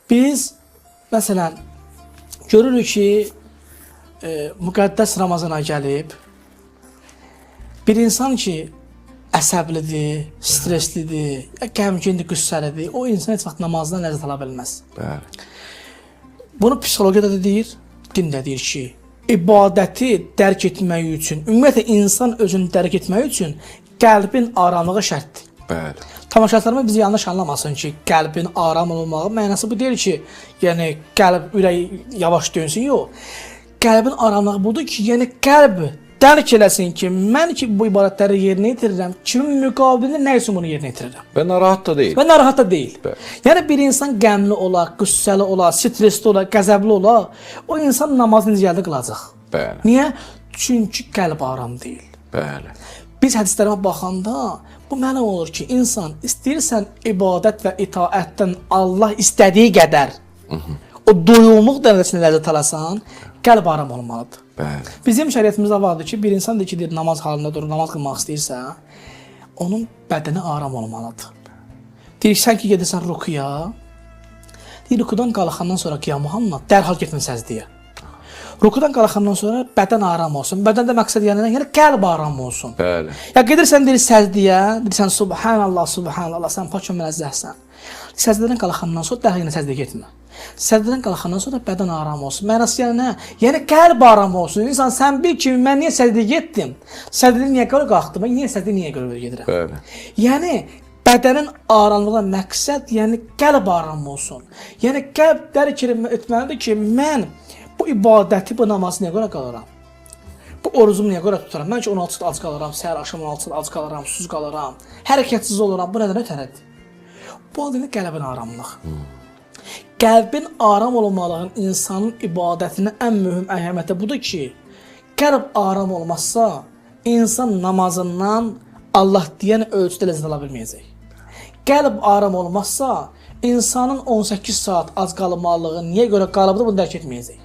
Biz məsələn görürük ki, müqəddəs Ramazana gəlib, bir insan ki, əsəblidir, streslidir, qəmgindir, qüssəlidir, o insan heç vaxt namazdan ləzzət ala bilməz. Bəli. Bunu psixologiyada da deyir, din də deyir ki, ibadəti dərk etmək üçün, ümumiyyətlə insan özünü dərk etmək üçün qəlbin aramlığı şərtdir. Bəli. Tamaşaçılarımız bizi yanlış anlamasın ki, qəlbin aram olmağı mənası bu deyil ki, yəni qəlb, ürək yavaş dönsün, yox. Qəlbin aramlığı budur ki, yəni qəlb dərk eləsin ki, mən ki bu ibadətləri yerinə yetirirəm, kimin müqabilində nə üçün bunu yerinə yetirirəm? Və narahat da deyil. Və narahat da deyil. Bəli. Yəni bir insan qəmli ola, qüssəli ola, stresli ola, qəzəbli ola, o insan namazını necə qılacaq? Bəli. Niyə? Çünki qəlb aram deyil. Bəli. Biz hədislərə baxanda bu mənə olur ki, insan istəyirsən ibadət və itaətdən Allah istədiyi qədər o doyumluq dərəcəsində ləzzət alasan, qəlb aram olmalıdır. Bəli. Bizim şəriətimizdə vardır ki, bir insan ki, namaz halında durur, namaz qılmaq istəyirsə, onun bədəni aram olmalıdır. Deyir, sən ki, gedirsən rukuya, deyir, rukudan qalxandan sonra qiyam Muhammed, dərhal getmə səzdəyə. Rukudan qalxandan sonra bədən aram olsun. Bədən də məqsəd yəni qəlb aram olsun. Bəli. Ya gedirsən deyir səzdəyə, deyirsən subhanallah, subhanallah, sən pak müəzzəhsən. Səzdədən qalxandan sonra dərhal yenə səzdəyə getmə. Səzdədən qalxandan sonra bədən aram olsun. Mənası yəni nə? Yəni qəlb aram olsun. İnsan sən bil ki, mən niyə səzdəyə getdim? Səzdədən niyə görə qalxdım? Mən niyə səzdəyə niyə görə gedirəm? Bəli. Yəni bədənin aramlığı məqsəd, yəni qəlb aram olsun. Yəni qəlb dərk etməlidir ki, mən bu ibadəti, bu namazı niyə görə qalıram? Bu orucumu niyə görə tutaram? Mən ki 16 saat ac qalıram, səhər axşam 16 saat ac qalıram, susuz qalıram, hərəkətsiz oluram. Bu nədən ötərədir? Bu adını qəlbin aramlıq. Qəlbin aram olmalığın insanın ibadətinin ən mühüm əhəmiyyəti budur ki, qəlb aram olmazsa, insan namazından Allah deyən ölçüdə ləzzət ala bilməyəcək. Qəlb aram olmazsa, insanın 18 saat ac qalmalığı niyə görə qalıbdır, bunu dərk etməyəcək.